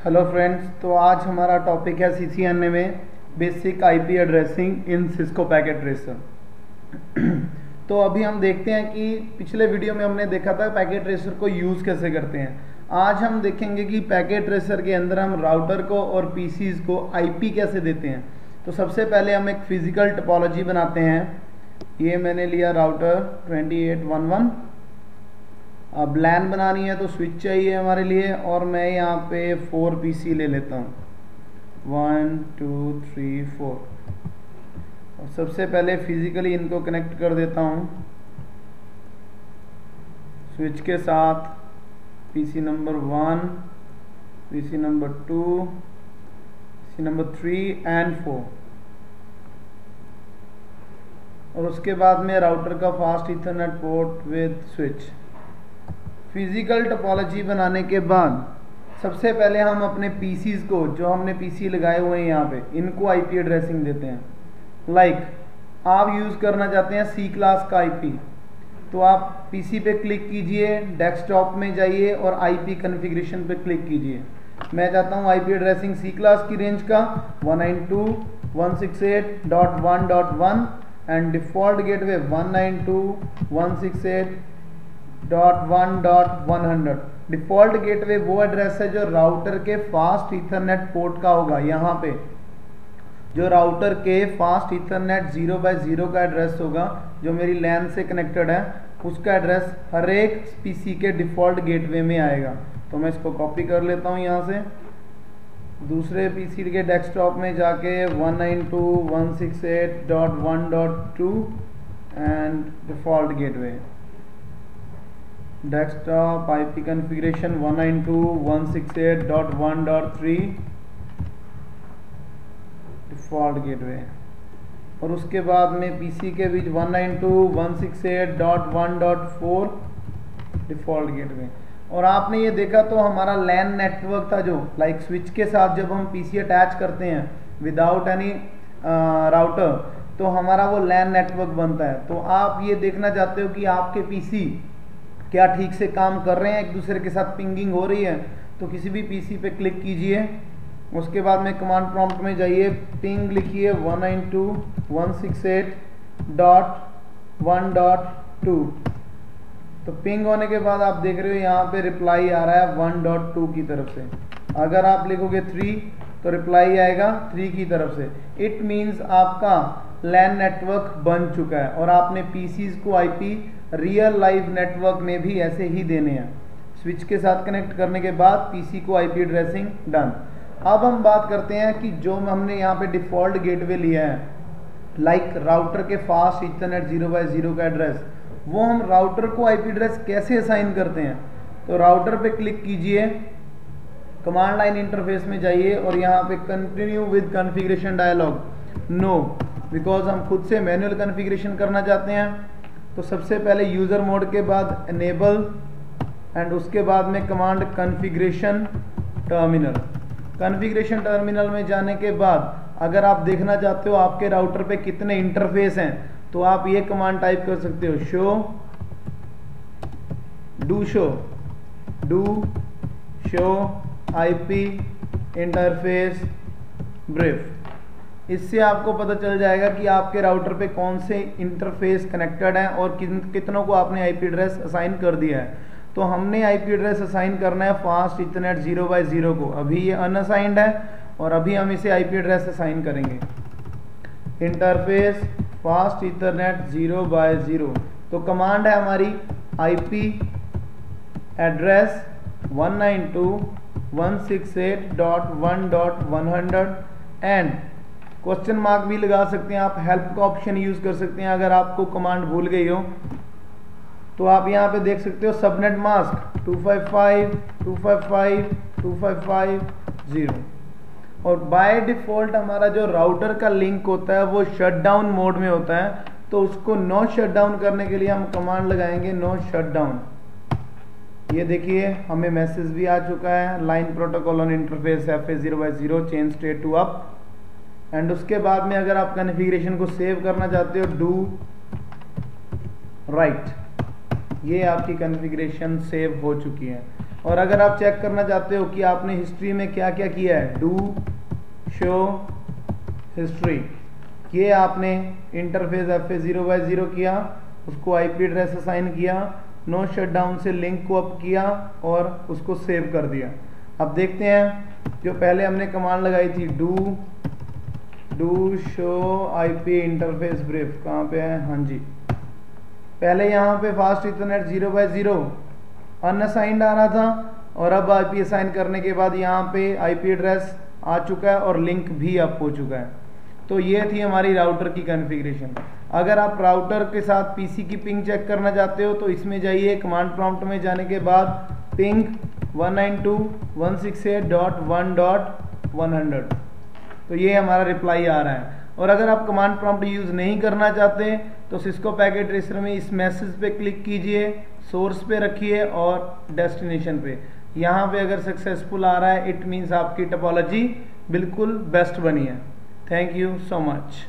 Hello friends, तो आज हमारा टॉपिक है CCNA में बेसिक आईपी एड्रेसिंग इन सिस्को पैकेट ट्रेसर। तो अभी हम देखते हैं कि पिछले वीडियो में हमने देखा था पैकेट ट्रेसर को यूज़ कैसे करते हैं। आज हम देखेंगे कि पैकेट ट्रेसर के अंदर हम राउटर को और पीसीज को आईपी कैसे देते हैं। तो सबसे पहले हम एक फिजिकल टोपोलॉजी बनाते हैं। ये मैंने लिया राउटर 2811। अब लैन बनानी है तो स्विच चाहिए हमारे लिए, और मैं यहाँ पे 4 पीसी ले लेता हूँ, 1 2 3 4। और सबसे पहले फिजिकली इनको कनेक्ट कर देता हूँ स्विच के साथ। PC number 1, PC number 2, PC number 3 and 4। और उसके बाद में राउटर का fast Ethernet port with switch. Physical topology बनाने के बाद सबसे पहले हम अपने पीसीज को, जो हमने पीसी लगाए हुए हैं यहाँ पे, इनको आईपी एड्रेसिंग देते हैं। लाइक आप यूज़ करना चाहते हैं सी क्लास का आईपी, तो आप पीसी पे क्लिक कीजिए, डेस्कटॉप में जाइए और आईपी कॉन्फ़िगरेशन पे क्लिक कीजिए। मैं चाहता हूँ आईपी एड्रेसिंग सी क्लास की रेंज का 192.168.1.1 and default gateway 192.168.1.100। Default gateway वो एड्रेस है जो राउटर के फास्ट ईथरनेट पोर्ट का होगा। यहाँ पे जो राउटर के फास्ट ईथरनेट 0x0 का एड्रेस होगा, जो मेरी लैन से कनेक्टेड है, उसका एड्रेस हर एक पीसी के डिफ़ॉल्ट गेटवे में आएगा। तो मैं इसको कॉपी कर लेता हूँ यहाँ से, दूसरे पीसी के डेस्कटॉप में जाके 192.168.1.2 and default gateway desktop IP configuration 192.168.1.3 default gateway. और उसके बाद में पीसी के बीच 192.168.1.4 डिफ़ॉल्ट गेटवे। और आपने ये देखा तो हमारा लैन नेटवर्क था, जो लाइक स्विच के साथ जब हम पीसी अटैच करते हैं विदाउट एनी राउटर, तो हमारा वो लैन नेटवर्क बनता है। तो आप ये देखना चाहते हो कि आपके पीसी क्या ठीक से काम कर रहे हैं, एक दूसरे के साथ पिंगिंग हो रही है, तो किसी भी पीसी पे क्लिक कीजिए। उसके बाद में कमांड प्रॉम्प्ट में जाइए, पिंग लिखिए 192.168.1.2। तो पिंग होने के बाद आप देख रहे हो यहाँ पे रिप्लाई आ रहा है 1.2 की तरफ से। अगर आप लिखोगे 3 तो रिप्लाई आएगा 3 की तरफ से। इट मीन्स आपका लैन नेटवर्क बन चुका है, और आपने पीसीज को आईपी रियल लाइव नेटवर्क में भी ऐसे ही देने हैं। स्विच के साथ कनेक्ट करने के बाद पीसी को आईपी एड्रेसिंग डन। अब हम बात करते हैं कि जो हमने यहाँ पे डिफ़ॉल्ट गेटवे लिया है, लाइक राउटर के फास्ट ईथरनेट 0x0 का एड्रेस, वो हम राउटर को आईपी एड्रेस कैसे असाइन करते हैं। तो राउटर पे क्लिक कीजिए, कमांड लाइन इंटरफेस में जाइए और यहाँ पे continue with configuration dialog, no, because हम खुद से मैनुअल कॉन्फ़िगरेशन करना चाहते हैं। तो सबसे पहले यूज़र मोड के बाद एनेबल एंड उसके बाद में command configuration terminal. Configuration terminal में जाने के बाद अगर आप देखना चाहते हो आपके राउटर पे कितने इंटरफेस हैं, तो आप ये कमांड टाइप कर सकते हो, शो आईपी इंटरफेस ब्रीफ। इससे आपको पता चल जाएगा कि आपके राउटर पे कौन से इंटरफेस कनेक्टेड हैं और कितनों को आपने आईपी एड्रेस असाइन कर दिया है। तो हमने आईपी एड्रेस असाइन करना है फास्ट ईथरनेट 0x0 को। अभी ये अनअसाइंड है और अभी हम इसे आईपी एड्रेस असाइन करेंगे, इंटरफेस फास्ट ईथरनेट 0x0। तो कमांड है हमारी IP address 192.168.1.100 and question mark भी लगा सकते हैं आप, हेल्प का ऑप्शन यूज कर सकते हैं अगर आपको कमांड भूल गई हो। तो आप यहाँ पे देख सकते हो सबनेट मास्क 255.255.255.0। और बाय डिफ़ॉल्ट हमारा जो राउटर का लिंक होता है वो शटडाउन मोड में होता है, तो उसको नो शटडाउन करने के लिए हम कमांड लगाएंगे नो शटडाउन। ये देखिए हमें मैसेज भी आ चुका है, line protocol on interface FA 0x0 change state to up. And उसके बाद में अगर आप कॉन्फ़िगरेशन को सेव करना चाहते हो, डू राइट, ये आपकी कॉन्फ़िगरेशन सेव हो चुकी है। और अगर आप चेक करना चाहते हो कि आपने हिस्ट्री में क्या क्या किया है, डू शो हिस्ट्री, ये आपने इंटरफेस FA0/0 किया, उसको IP एड्रेस असाइन किया, नो शटडाउन से लिंक को अप किया और उसको सेव कर दिया। अब देखते हैं जो पहले हमने कमांड लगाई थी, do show IP interface brief, कहाँ पे है, हाँ जी, पहले यहाँ पे फास्ट इथरनेट 0/0 अनअसाइंड आ रहा था और अब IP असाइन करने के बाद यहाँ पे IP एड्रेस आ चुका है और लिंक भी अप हो चुका है। तो ये थी हमारी राउटर की कॉन्फ़िगरेशन। अगर आप राउटर के साथ PC की पिंग चेक करना चाहते हो तो इसमें जाइए, कमांड प्रॉम्प्ट में जाने के बाद पिंग 192.168.1.100, तो ये हमारा रिप्लाई आ रहा है। और अगर आप कमांड प्रॉम्प्ट यूज़ नहीं करना चाहते तो सिस्को पैकेट ट्रेसर में इस मैसेज पे क्लिक कीजिए, सोर्स पे रखिए और डेस्टिनेशन पे, यहाँ पे अगर सक्सेसफुल आ रहा है इट मीन्स आपकी टोपोलॉजी बिल्कुल बेस्ट बनी है। Thank you so much.